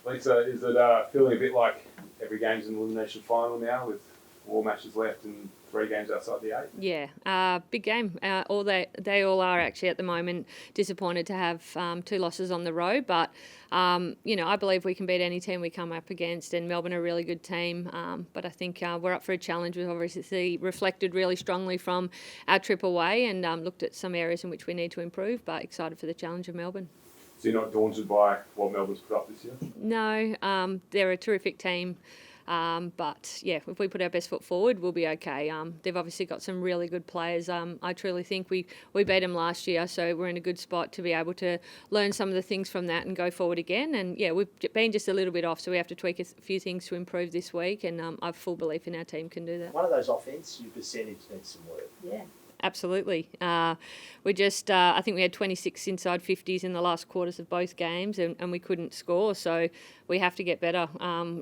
Lisa, is it feeling a bit like every game's an elimination final now with 4 matches left and 3 games outside the 8? Yeah, big game. They all are actually at the moment. Disappointed to have 2 losses on the road, but I believe we can beat any team we come up against, and Melbourne are a really good team. But I think we're up for a challenge. We've obviously reflected really strongly from our trip away and looked at some areas in which we need to improve, but excited for the challenge of Melbourne. So you're not daunted by what Melbourne's put up this year? No, they're a terrific team. But yeah, if we put our best foot forward, we'll be okay. They've obviously got some really good players. I truly think we beat them last year, so we're in a good spot to be able to learn some of the things from that and go forward again. And yeah, we've been just a little bit off, so we have to tweak a few things to improve this week. And I have full belief in our team can do that. One of those offense, your percentage needs some work. Yeah. Absolutely. I think we had 26 inside 50s in the last quarters of both games and we couldn't score. So we have to get better.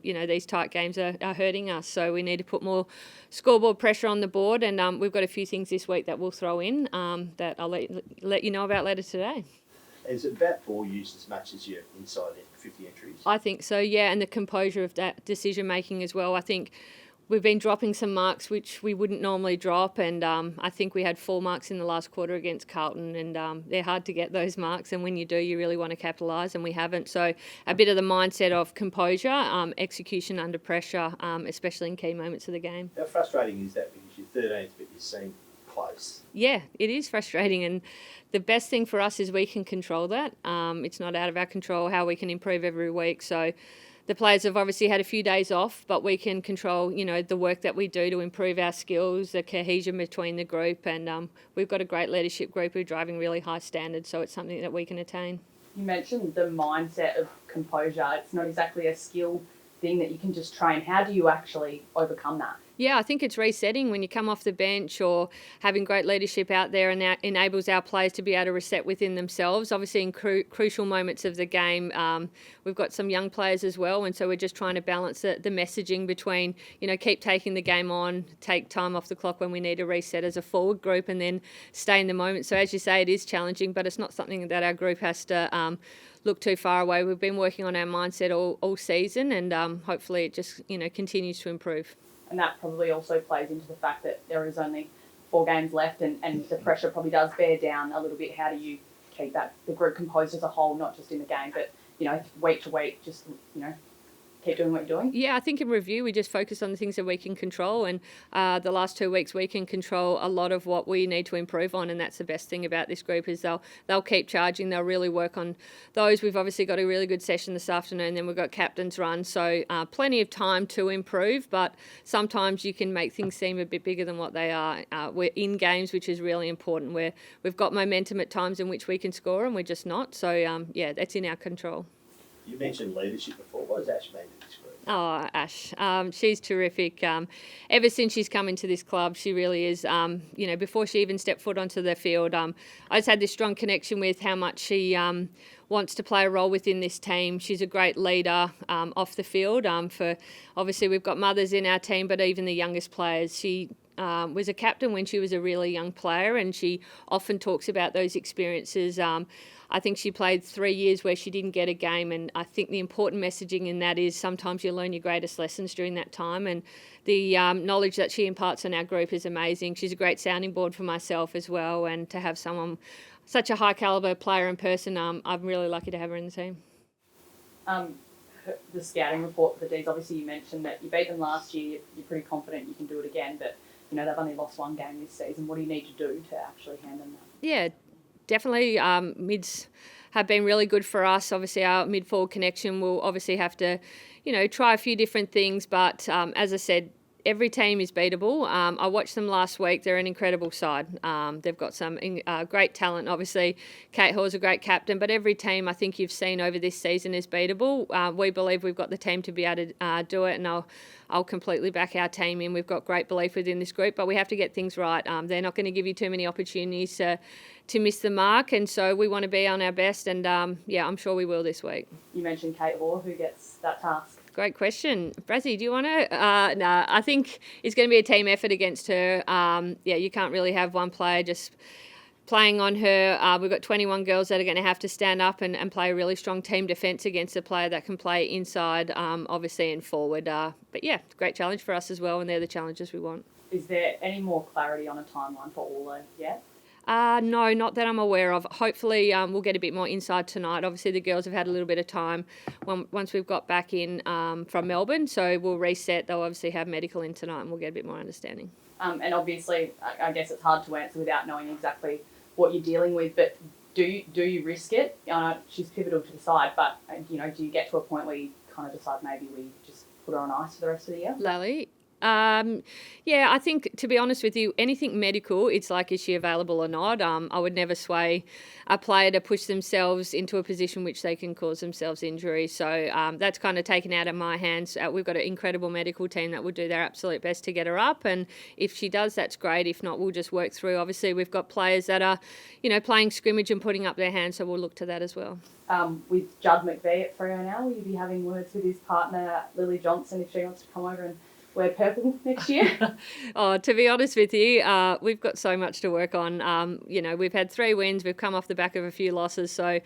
These tight games are hurting us. So we need to put more scoreboard pressure on the board. And we've got a few things this week that we'll throw in that I'll let you know about later today. Is it about ball use as much as your inside 50 entries? I think so, yeah. And the composure of that decision making as well. I think we've been dropping some marks which we wouldn't normally drop, and I think we had 4 marks in the last quarter against Carlton, and they're hard to get those marks, and when you do, you really want to capitalise, and we haven't. So a bit of the mindset of composure, execution under pressure, especially in key moments of the game. How frustrating is that, because you're 13th but you seem close? Yeah, it is frustrating, and the best thing for us is we can control that. It's not out of our control how we can improve every week, so the players have obviously had a few days off, but we can control, the work that we do to improve our skills, the cohesion between the group, and we've got a great leadership group who are driving really high standards, so it's something that we can attain. You mentioned the mindset of composure. It's not exactly a skill thing that you can just train. How do you actually overcome that? Yeah, I think it's resetting when you come off the bench, or having great leadership out there, and that enables our players to be able to reset within themselves. Obviously, in crucial moments of the game, we've got some young players as well, and so we're just trying to balance the messaging between, keep taking the game on, take time off the clock when we need to reset as a forward group, and then stay in the moment. So as you say, it is challenging, but it's not something that our group has to look too far away. We've been working on our mindset all season, and hopefully it just continues to improve. And that probably also plays into the fact that there is only 4 games left, and the pressure probably does bear down a little bit. How do you keep the group composed as a whole, not just in the game, but week to week, just keep doing what you're doing? Yeah, I think in review we just focus on the things that we can control, and the last 2 weeks we can control a lot of what we need to improve on, and that's the best thing about this group is they'll keep charging, they'll really work on those. We've obviously got a really good session this afternoon, then we've got captain's run, so plenty of time to improve, but sometimes you can make things seem a bit bigger than what they are. We're in games, which is really important, where we've got momentum at times in which we can score and we're just not, so that's in our control. You mentioned leadership before. What does Ash mean to this group? Oh, Ash, she's terrific. Ever since she's come into this club, she really is, before she even stepped foot onto the field, I just had this strong connection with how much she wants to play a role within this team. She's a great leader off the field. Obviously, we've got mothers in our team, but even the youngest players, she was a captain when she was a really young player, and she often talks about those experiences. I think she played 3 years where she didn't get a game, and I think the important messaging in that is sometimes you learn your greatest lessons during that time, and the knowledge that she imparts on our group is amazing. She's a great sounding board for myself as well, and to have someone, such a high calibre player in person, I'm really lucky to have her in the team. The scouting report for the D's, obviously you mentioned that you beat them last year, you're pretty confident you can do it again, but they've only lost 1 game this season. What do you need to do to actually hand them that? Yeah, definitely. Mids have been really good for us. Obviously, our mid-forward connection will obviously have to, try a few different things. But as I said, every team is beatable. I watched them last week. They're an incredible side. They've got some great talent. Obviously, Kate Hall's a great captain, but every team I think you've seen over this season is beatable. We believe we've got the team to be able to do it, and I'll completely back our team in. We've got great belief within this group, but we have to get things right. They're not going to give you too many opportunities to miss the mark, and so we want to be on our best, and I'm sure we will this week. You mentioned Kate Hall. Who gets that task? Great question. Brazill, do you want to? No, I think it's going to be a team effort against her. You can't really have one player just playing on her. We've got 21 girls that are going to have to stand up and play a really strong team defence against a player that can play inside, obviously, and forward. But yeah, great challenge for us as well, and they're the challenges we want. Is there any more clarity on a timeline for Orlo yet? No, not that I'm aware of. Hopefully we'll get a bit more insight tonight. Obviously the girls have had a little bit of time once we've got back in from Melbourne, so we'll reset. They'll obviously have medical in tonight and we'll get a bit more understanding. And obviously, I guess it's hard to answer without knowing exactly what you're dealing with, but do you risk it? She's pivotal to the side, but do you get to a point where you kind of decide maybe we just put her on ice for the rest of the year? Lally? Yeah, I think, to be honest with you, anything medical, it's like, is she available or not? I would never sway a player to push themselves into a position which they can cause themselves injury. So that's kind of taken out of my hands. We've got an incredible medical team that will do their absolute best to get her up. And if she does, that's great. If not, we'll just work through. Obviously, we've got players that are, playing scrimmage and putting up their hands. So we'll look to that as well. With Judd McVeigh at Freo now, will you be having words with his partner, Lily Johnson, if she wants to come over and wear purple next year? To be honest with you, we've got so much to work on. We've had 3 wins. We've come off the back of a few losses. So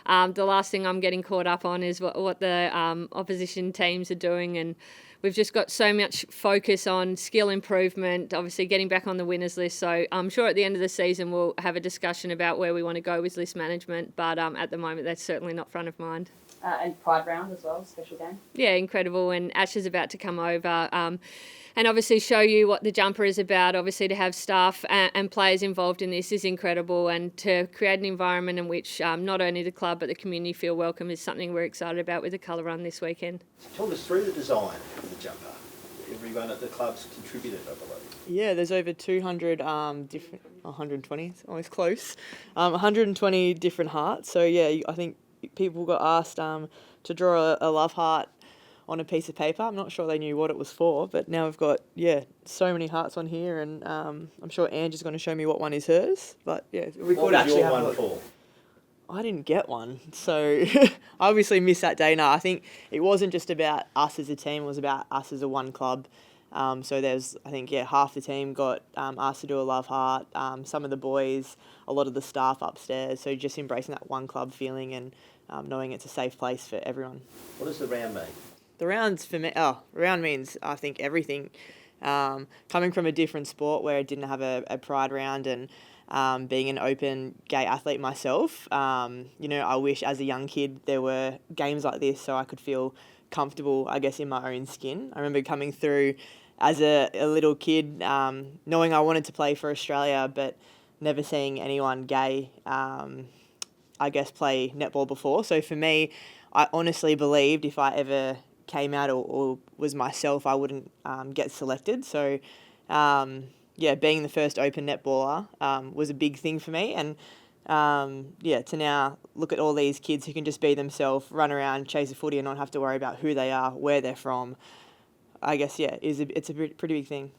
the last thing I'm getting caught up on is what the opposition teams are doing. And we've just got so much focus on skill improvement, obviously getting back on the winners list. So I'm sure at the end of the season we'll have a discussion about where we want to go with list management. But at the moment, that's certainly not front of mind. And Pride Round as well, special game. Yeah, incredible. And Ash is about to come over and obviously show you what the jumper is about. Obviously to have staff and players involved in this is incredible, and to create an environment in which not only the club but the community feel welcome is something we're excited about with the colour run this weekend. Talk us through the design of the jumper. Everyone at the club's contributed, I believe. Yeah, there's over 200 different, 120, it's almost close, 120 different hearts. So yeah, I think people got asked to draw a love heart on a piece of paper. I'm not sure they knew what it was for, but now we've got, so many hearts on here, and I'm sure Angie's going to show me what one is hers. But yeah, we could actually have one for. I didn't get one, so I obviously missed that day. No, I think it wasn't just about us as a team, it was about us as a one club. So there's, I think, half the team got asked to do a love heart, some of the boys, a lot of the staff upstairs. So just embracing that one club feeling and knowing it's a safe place for everyone. What does the round mean? The rounds for me, round means, I think, everything. Coming from a different sport where I didn't have a pride round, and being an open gay athlete myself, I wish as a young kid there were games like this so I could feel comfortable, I guess, in my own skin. I remember coming through as a little kid, knowing I wanted to play for Australia, but never seeing anyone gay, I guess, play netball before. So for me, I honestly believed if I ever came out or was myself, I wouldn't get selected. So, being the first open netballer was a big thing for me. And, to now look at all these kids who can just be themselves, run around, chase a footy and not have to worry about who they are, where they're from, I guess, it's a pretty big thing.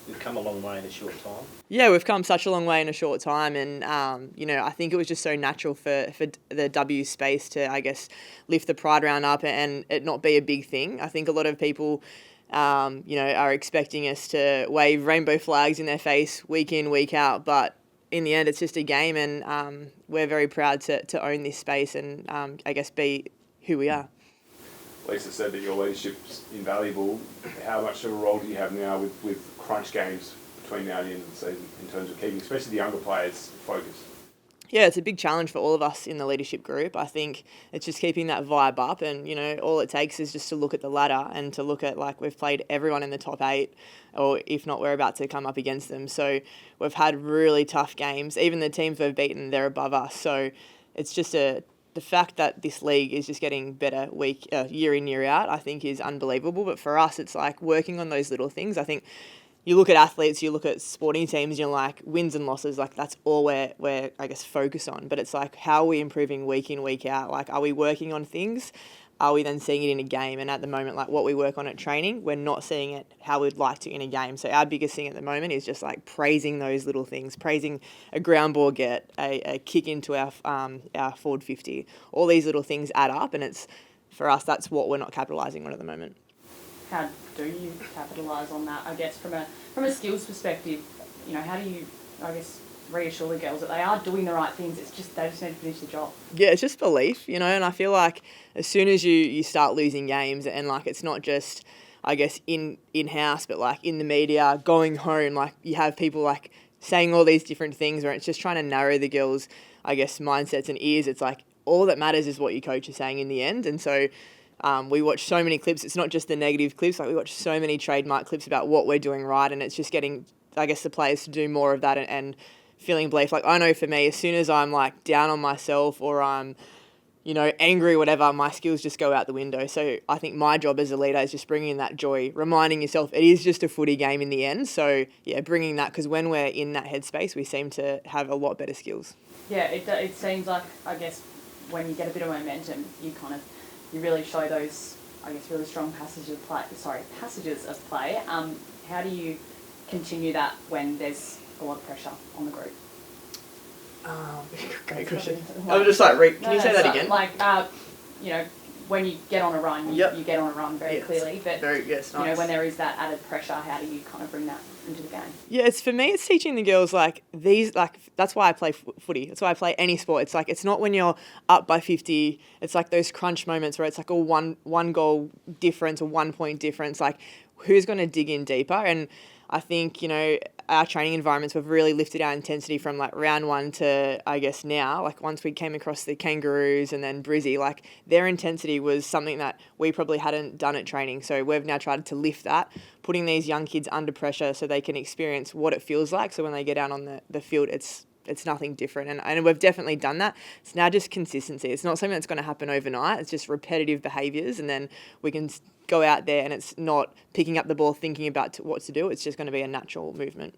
We've come a long way in a short time. Yeah, we've come such a long way in a short time, and I think it was just so natural for the W space to, I guess, lift the pride round up and it not be a big thing. I think a lot of people, are expecting us to wave rainbow flags in their face week in, week out, but in the end, it's just a game, and we're very proud to own this space and, I guess, be who we are. Lisa said that your leadership's invaluable. How much of a role do you have now with crunch games between now and the end of the season in terms of keeping, especially the younger players, focused? Yeah, it's a big challenge for all of us in the leadership group. I think it's just keeping that vibe up, and, all it takes is just to look at the ladder and to look at, we've played everyone in the top 8, or if not, we're about to come up against them. So we've had really tough games. Even the teams we've beaten, they're above us. So it's just the fact that this league is just getting better year in, year out, I think is unbelievable. But for us, it's working on those little things. I think you look at athletes, you look at sporting teams, you're wins and losses, that's all we're I guess, focus on. But it's how are we improving week in, week out? Are we working on things? Are we then seeing it in a game? And at the moment, what we work on at training, we're not seeing it how we'd like to in a game. So our biggest thing at the moment is just praising those little things, praising a ground ball get, a kick into our forward 50. All these little things add up, and it's, for us, that's what we're not capitalising on at the moment. How do you capitalise on that? I guess from a skills perspective, how do you, I guess, reassure the girls that they are doing the right things. It's just they just need to finish the job. Yeah, it's just belief, and I feel like as soon as you start losing games and like it's not just, I guess, in-house, but like in the media, going home, like you have people like saying all these different things where it's just trying to narrow the girls', I guess, mindsets and ears. It's like all that matters is what your coach is saying in the end. And so we watch so many clips. It's not just the negative clips. Like we watch so many trademark clips about what we're doing right, and it's just getting, I guess, the players to do more of that and feeling belief. Like I know for me, as soon as I'm like down on myself or I'm, angry, whatever, my skills just go out the window. So I think my job as a leader is just bringing that joy, reminding yourself it is just a footy game in the end. So yeah, bringing that, because when we're in that headspace, we seem to have a lot better skills. Yeah, it seems like, I guess, when you get a bit of momentum, you really show those, I guess, really strong passages of play. How do you continue that when there's a lot of pressure on the group? Great question. I'm just like, can you say that again? Like, when you get on a run, you get on a run very clearly. But nice. when there is that added pressure, how do you kind of bring that into the game? Yeah, for me, it's teaching the girls that's why I play footy. That's why I play any sport. It's like, it's not when you're up by 50. It's like those crunch moments where it's like a one goal difference or 1 point difference. Like, who's going to dig in deeper? And I think, our training environments, we've really lifted our intensity from like round 1 to, I guess, now. Like once we came across the Kangaroos and then Brazill, like their intensity was something that we probably hadn't done at training. So we've now tried to lift that, putting these young kids under pressure so they can experience what it feels like. So when they get out on the field, it's nothing different. And we've definitely done that. It's now just consistency. It's not something that's going to happen overnight. It's just repetitive behaviours, and then we can go out there and it's not picking up the ball thinking about what to do. It's just going to be a natural movement.